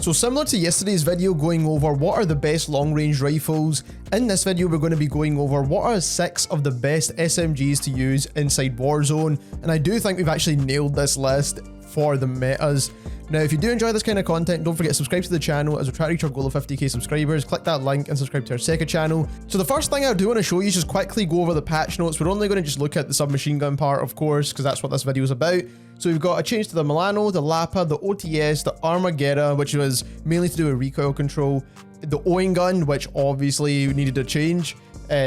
So similar to yesterday's video going over what are the best long range rifles, in this video we're going to be going over what are 6 of the best SMGs to use inside Warzone, and I do think we've actually nailed this list for the metas. Now if you do enjoy this kind of content, don't forget to subscribe to the channel as we try to reach our goal of 50k subscribers. Click that link and subscribe to our second channel. So the first thing I do want to show you is just quickly go over the patch notes. We're only going to just look at the submachine gun part, of course, because that's what this video is about. So we've got a change to the Milano, the Lapa, the OTS, the Armaguerra, which was mainly to do with recoil control, the Owen Gun, which obviously needed a change,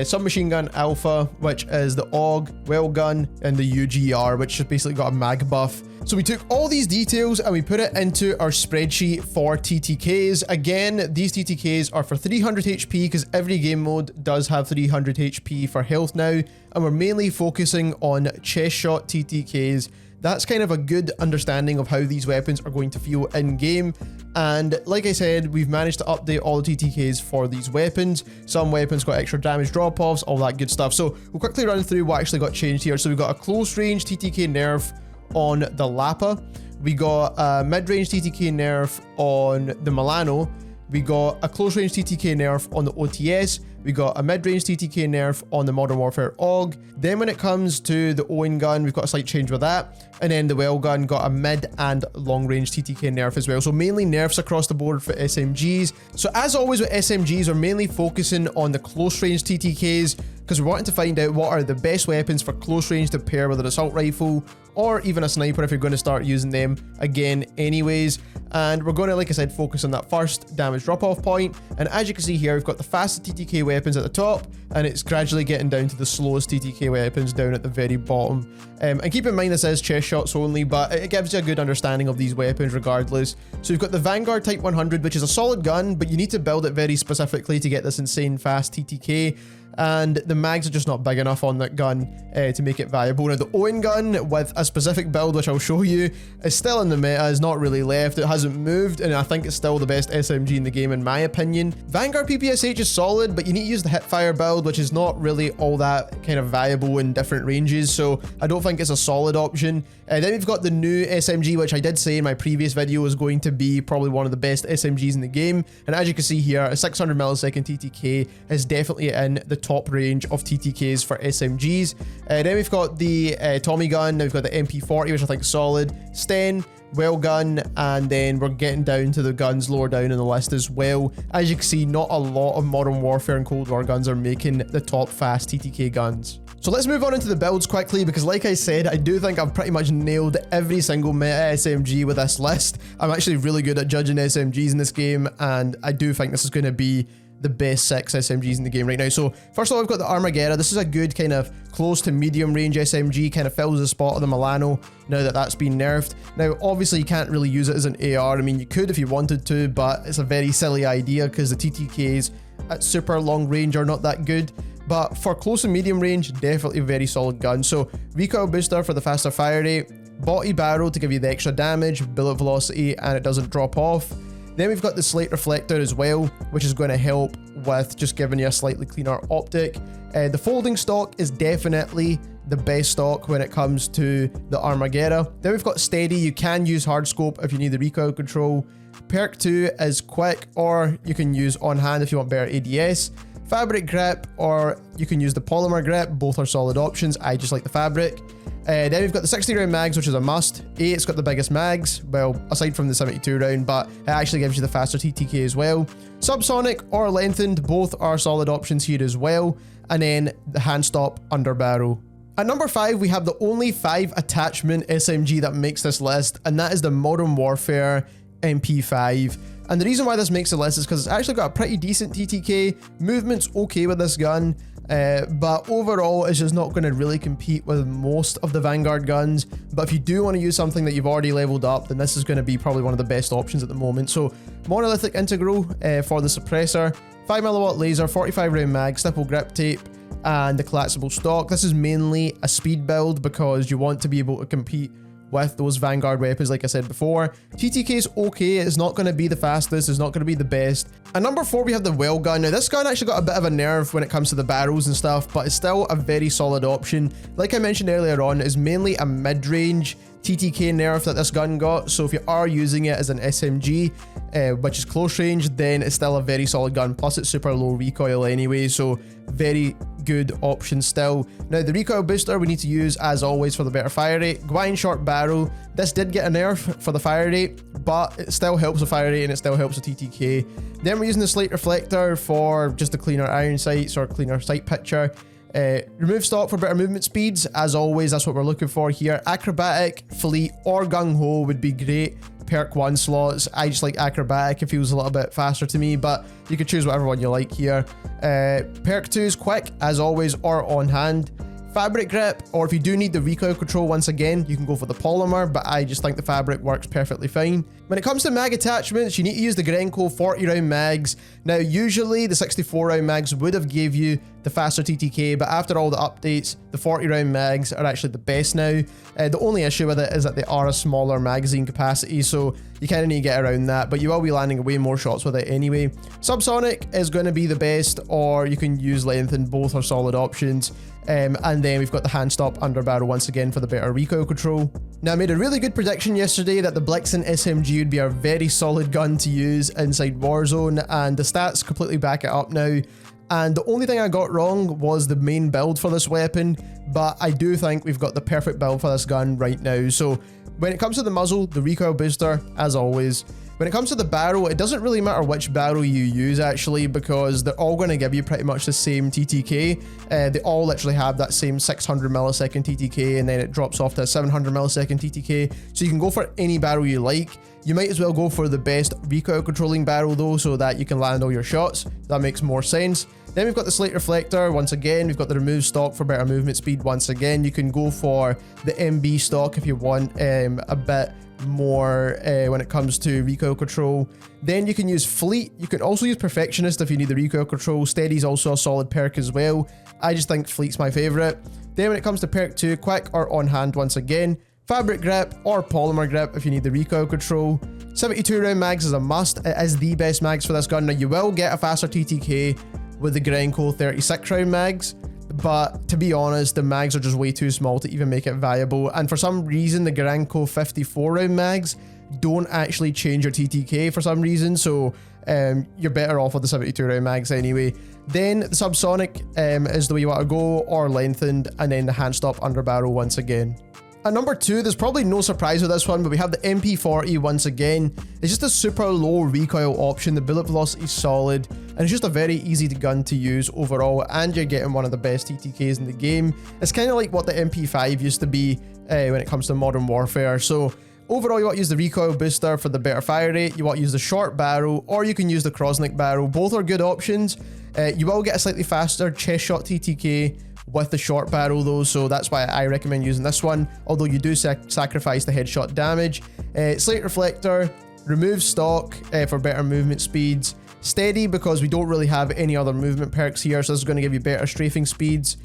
submachine gun Alpha, which is the AUG, Welgun, and the UGR, which just basically got a mag buff. So we took all these details and we put it into our spreadsheet for TTKs. Again, these TTKs are for 300 HP because every game mode does have 300 HP for health now, and we're mainly focusing on chest shot TTKs. That's kind of a good understanding of how these weapons are going to feel in game. And like I said, we've managed to update all the TTKs for these weapons. Some weapons got extra damage drop-offs, all that good stuff. So we'll quickly run through what actually got changed here. So we've got a close range TTK nerf on the Lapa. We got a mid-range TTK nerf on the Milano. We got a close range TTK nerf on the OTS. We got a mid-range TTK nerf on the Modern Warfare AUG. Then when it comes to the Owen Gun, we've got a slight change with that. And then the Welgun got a mid and long range TTK nerf as well. So mainly nerfs across the board for SMGs. So as always with SMGs, we're mainly focusing on the close range TTKs because we're wanting to find out what are the best weapons for close range to pair with an assault rifle or even a sniper if you're going to start using them again anyways. And we're going to, like I said, focus on that first damage drop-off point. And as you can see here, we've got the fastest TTK weapons at the top, and it's gradually getting down to the slowest TTK weapons down at the very bottom. And keep in mind this is chest shots only, but it gives you a good understanding of these weapons regardless. So we've got the Vanguard Type 100, which is a solid gun, but you need to build it very specifically to get this insane fast TTK. And the mags are just not big enough on that gun to make it viable. Now the Owen Gun with a specific build, which I'll show you, is still in the meta, is not really left, it hasn't moved, and I think it's still the best SMG in the game in my opinion. Vanguard PPSH is solid, but you need to use the hipfire build, which is not really all that kind of viable in different ranges, so I don't think it's a solid option. Then we've got the new SMG, which I did say in my previous video was going to be probably one of the best SMGs in the game, and as you can see here, a 600 millisecond TTK is definitely in the top range of TTKs for SMGs. Then we've got the Tommy gun, now we've got the MP40, which I think is solid, Sten, Welgun, and then we're getting down to the guns lower down in the list as well. As you can see, not a lot of Modern Warfare and Cold War guns are making the top fast TTK guns. So let's move on into the builds quickly, because like I said, I do think I've pretty much nailed every single meta SMG with this list. I'm actually really good at judging SMGs in this game, and I do think this is going to be the best 6 SMGs in the game right now. So first of all, we've got the Armaguerra. This is a good kind of close to medium range SMG, kind of fills the spot of the Milano now that that's been nerfed. Now obviously you can't really use it as an AR. I mean, you could if you wanted to, but it's a very silly idea because the TTKs at super long range are not that good. But for close and medium range, definitely a very solid gun. So recoil booster for the faster fire rate, body barrel to give you the extra damage, bullet velocity, and it doesn't drop off. Then we've got the slate reflector as well, which is going to help with just giving you a slightly cleaner optic. The folding stock is definitely the best stock when it comes to the Armaguerra. Then we've got steady. You can use hard scope if you need the recoil control. Perk 2 is quick, or you can use on hand if you want better ADS. Fabric grip, or you can use the polymer grip. Both are solid options. I just like the fabric. Then we've got the 60 round mags, which is a must. It's got the biggest mags, well, aside from the 72 round, but it actually gives you the faster TTK as well. Subsonic or lengthened, both are solid options here as well. And then the hand stop under barrel. At number 5, we have the only 5 attachment SMG that makes this list, and that is the Modern Warfare MP5. And the reason why this makes the list is because it's actually got a pretty decent TTK, movement's okay with this gun, but overall it's just not going to really compete with most of the Vanguard guns. But if you do want to use something that you've already leveled up, then this is going to be probably one of the best options at the moment. So monolithic integral for the suppressor, 5mm laser, 45 round mag, stipple grip tape, and the collapsible stock. This is mainly a speed build because you want to be able to compete with those Vanguard weapons, like I said before. TTK is okay, it's not going to be the fastest, it's not going to be the best. At number 4, we have the Welgun. Now this gun actually got a bit of a nerf when it comes to the barrels and stuff, but it's still a very solid option. Like I mentioned earlier on, it's mainly a mid-range TTK nerf that this gun got, so if you are using it as an SMG, which is close range, then it's still a very solid gun, plus it's super low recoil anyway, so very good option still. Now the recoil booster we need to use as always for the better fire rate. Gwine short barrel, this did get a nerf for the fire rate, but it still helps the fire rate and it still helps the TTK. Then we're using the slate reflector for just to clean our iron sights or clean our sight picture. Remove stock for better movement speeds, as always, that's what we're looking for here. Acrobatic, fleet, or gung-ho would be great. Perk 1 slots, I just like acrobatic, it feels a little bit faster to me, but you could choose whatever one you like here. Perk 2 is quick, as always, or on hand. Fabric grip, or if you do need the recoil control once again, you can go for the polymer, but I just think the fabric works perfectly fine. When it comes to mag attachments, you need to use the Grenco 40 round mags. Now usually the 64 round mags would have gave you the faster TTK, but after all the updates, the 40 round mags are actually the best now. The only issue with it is that they are a smaller magazine capacity, so you kind of need to get around that, but you will be landing way more shots with it anyway. Subsonic is going to be the best, or you can use lengthened, both are solid options. And then we've got the hand stop under barrel once again for the better recoil control. Now I made a really good prediction yesterday that the Blexan SMG would be a very solid gun to use inside Warzone, and the stats completely back it up now. And the only thing I got wrong was the main build for this weapon, but I do think we've got the perfect build for this gun right now. So when it comes to the muzzle, the recoil booster, as always. When it comes to the barrel, it doesn't really matter which barrel you use actually, because they're all going to give you pretty much the same TTK. They all literally have that same 600 millisecond TTK, and then it drops off to a 700 millisecond TTK. So you can go for any barrel you like. You might as well go for the best recoil controlling barrel though, so that you can land all your shots. That makes more sense. Then we've got the slate reflector once again. We've got the remove stock for better movement speed once again. You can go for the MB stock if you want a bit more when it comes to recoil control. Then you can use fleet. You can also use perfectionist if you need the recoil control. Steady's also a solid perk as well. I just think fleet's my favorite. Then when it comes to perk 2, quick or on hand once again. Fabric grip or polymer grip if you need the recoil control. 72 round mags is a must. It is the best mags for this gun. Now you will get a faster TTK with the Grenco 36 round mags, but to be honest, the mags are just way too small to even make it viable, and for some reason the Grenco 54 round mags don't actually change your TTK for some reason, so you're better off with the 72 round mags anyway. Then the subsonic is the way you want to go, or lengthened, and then the hand stop under barrel once again. At number 2, there's probably no surprise with this one, but we have the MP40 once again. It's just a super low recoil option, the bullet velocity is solid, and it's just a very easy gun to use overall, and you're getting one of the best TTKs in the game. It's kind of like what the MP5 used to be when it comes to Modern Warfare. So overall, you want to use the recoil booster for the better fire rate, you want to use the short barrel, or you can use the crossneck barrel. Both are good options. You will get a slightly faster chest shot TTK with the short barrel though, so that's why I recommend using this one, although you do sacrifice the headshot damage. Slate reflector, remove stock for better movement speeds. Steady because we don't really have any other movement perks here, so this is going to give you better strafing speeds.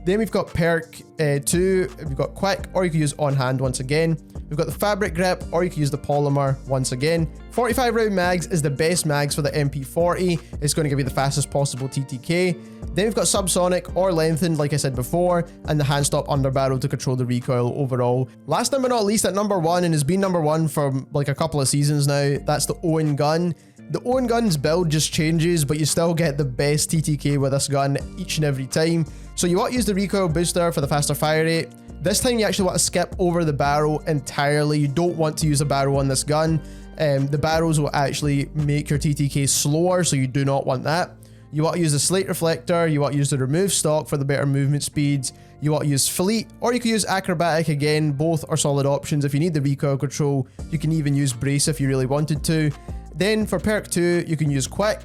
Then we've got perk 2, we've got quick, or you can use on hand once again. We've got the fabric grip, or you can use the polymer once again. 45 round mags is the best mags for the MP40. It's going to give you the fastest possible TTK. Then we've got subsonic or lengthened, like I said before, and the hand stop under barrel to control the recoil overall. Last but not least, at number 1, and has been number 1 for like a couple of seasons now, that's the Owen Gun. The Owen Gun's build just changes, but you still get the best TTK with this gun each and every time. So you want to use the recoil booster for the faster fire rate. This time you actually want to skip over the barrel entirely. You don't want to use a barrel on this gun. The barrels will actually make your TTK slower, so you do not want that. You want to use the slate reflector, you want to use the remove stock for the better movement speeds, you want to use fleet, or you can use acrobatic again. Both are solid options. If you need the recoil control, you can even use brace if you really wanted to. Then for perk 2, you can use quick,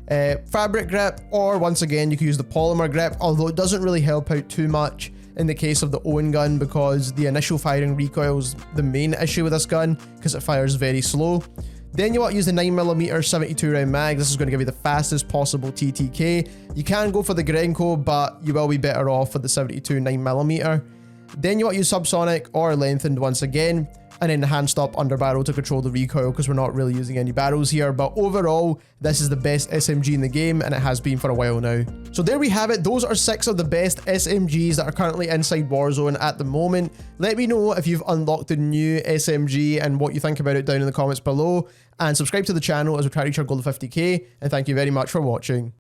fabric grip, or once again you can use the polymer grip, although it doesn't really help out too much in the case of the Owen Gun, because the initial firing recoil is the main issue with this gun, because it fires very slow. Then you want to use the 9mm 72 round mag. This is going to give you the fastest possible TTK. You can go for the Grenco, but you will be better off with the 72 9mm. Then you want to use subsonic or lengthened once again. and then hand up under barrel to control the recoil because we're not really using any barrels here. But overall, this is the best SMG in the game, and it has been for a while now. So there we have it. Those are 6 of the best SMGs that are currently inside Warzone at the moment. Let me know if you've unlocked the new SMG and what you think about it down in the comments below, and subscribe to the channel as we try to reach our goal of 50k, and thank you very much for watching.